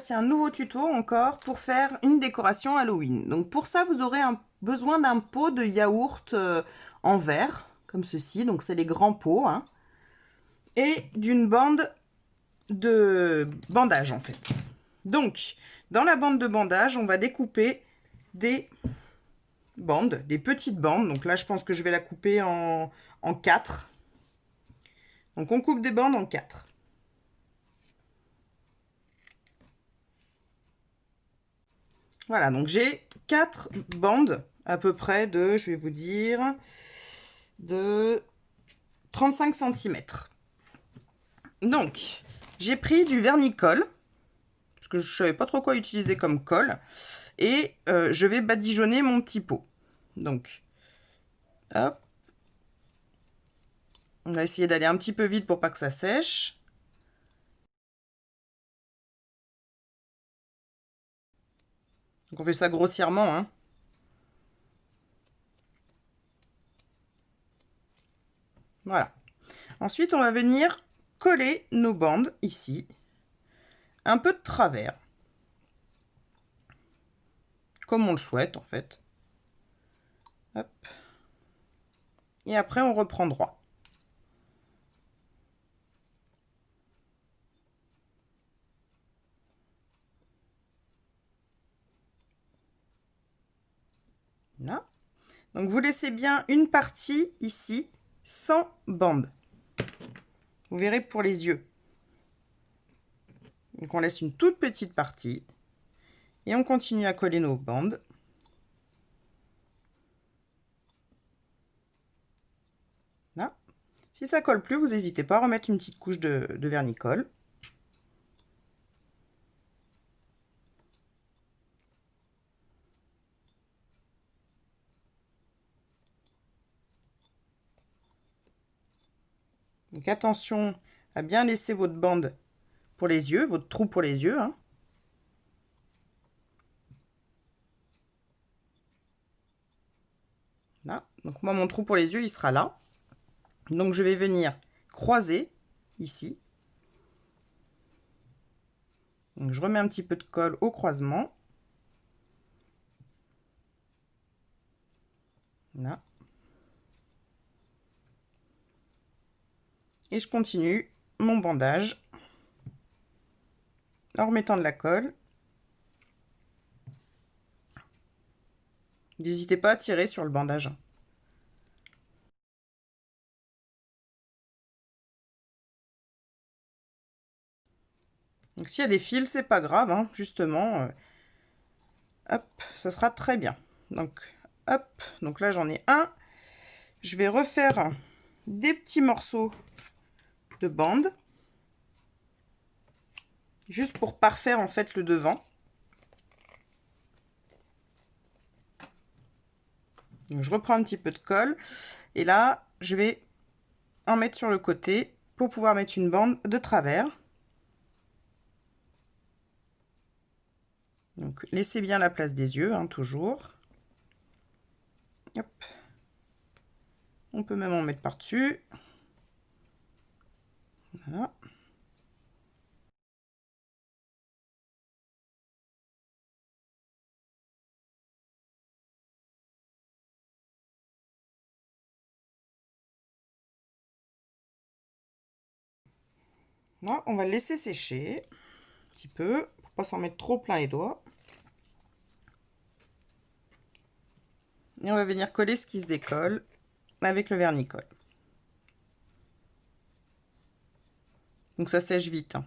c'est un nouveau tuto encore pour faire une décoration Halloween. Donc pour ça, vous aurez besoin d'un pot de yaourt en verre, comme ceci. Donc c'est les grands pots, hein, et d'une bande de bandage en fait. Donc dans la bande de bandage, on va découper des bandes, des petites bandes. Donc là, je pense que je vais la couper en 4. Donc on coupe des bandes en 4. Voilà, donc j'ai 4 bandes à peu près de, je vais vous dire, de 35 cm. Donc, j'ai pris du vernicole, parce que je ne savais pas trop quoi utiliser comme colle, et je vais badigeonner mon petit pot. Donc, hop. On va essayer d'aller un petit peu vite pour pas que ça sèche. Donc on fait ça grossièrement, hein. Voilà. Ensuite, on va venir coller nos bandes ici, un peu de travers, comme on le souhaite en fait. Hop. Et après, on reprend droit. Là. Donc vous laissez bien une partie ici sans bande. Vous verrez pour les yeux. Donc on laisse une toute petite partie et on continue à coller nos bandes. Là. Si ça colle plus, vous n'hésitez pas à remettre une petite couche de vernicole. Donc attention à bien laisser votre bande pour les yeux, votre trou pour les yeux, hein. Là. Donc moi, mon trou pour les yeux, il sera là. Donc je vais venir croiser ici. Donc je remets un petit peu de colle au croisement. Là. Et je continue mon bandage en remettant de la colle. N'hésitez pas à tirer sur le bandage. Donc s'il y a des fils, c'est pas grave, hein, justement. Hop, ça sera très bien. Donc, hop, donc là j'en ai un. Je vais refaire des petits morceaux de bande. Juste pour parfaire en fait le devant. Donc, je reprends un petit peu de colle. Et là, je vais en mettre sur le côté pour pouvoir mettre une bande de travers. Donc, laissez bien la place des yeux, hein, toujours. Hop. On peut même en mettre par-dessus. Voilà. Là, on va le laisser sécher un petit peu pour pas s'en mettre trop plein les doigts. Et on va venir coller ce qui se décolle avec le vernicole. Donc ça sèche vite, hein.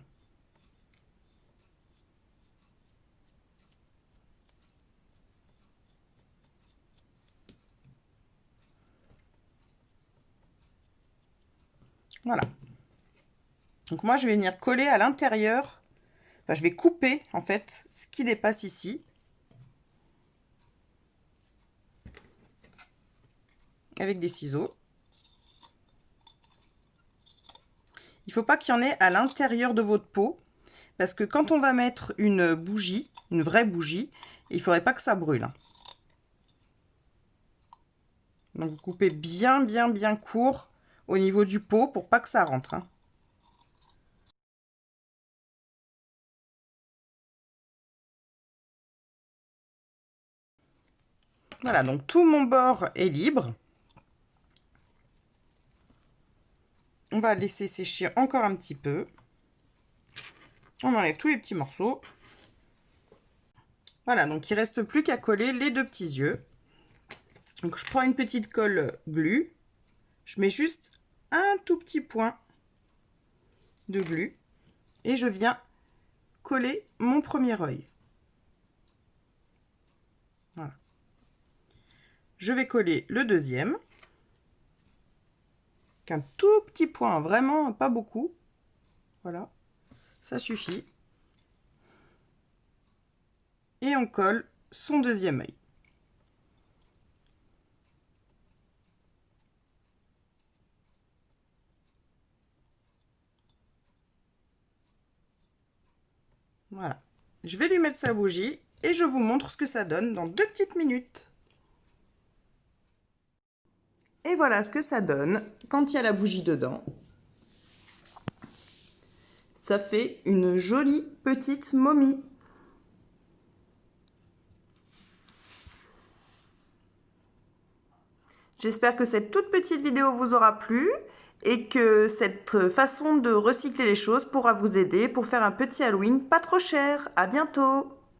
Voilà. Donc moi, je vais venir coller à l'intérieur. Enfin, je vais couper, en fait, ce qui dépasse ici. Avec des ciseaux. Il ne faut pas qu'il y en ait à l'intérieur de votre pot. Parce que quand on va mettre une bougie, une vraie bougie, il ne faudrait pas que ça brûle. Donc, vous coupez bien, bien, bien court au niveau du pot pour pas que ça rentre, hein. Voilà, donc tout mon bord est libre. On va laisser sécher encore un petit peu. On enlève tous les petits morceaux. Voilà, donc il ne reste plus qu'à coller les 2 petits yeux. Donc je prends une petite colle glu. Je mets juste un tout petit point de glu. Et je viens coller mon premier œil. Voilà. Je vais coller le deuxième. Qu'un tout petit point, vraiment pas beaucoup. Voilà, ça suffit. Et on colle son deuxième œil. Voilà. Je vais lui mettre sa bougie et je vous montre ce que ça donne dans 2 petites minutes. Et voilà ce que ça donne quand il y a la bougie dedans. Ça fait une jolie petite momie. J'espère que cette toute petite vidéo vous aura plu et que cette façon de recycler les choses pourra vous aider pour faire un petit Halloween pas trop cher. À bientôt!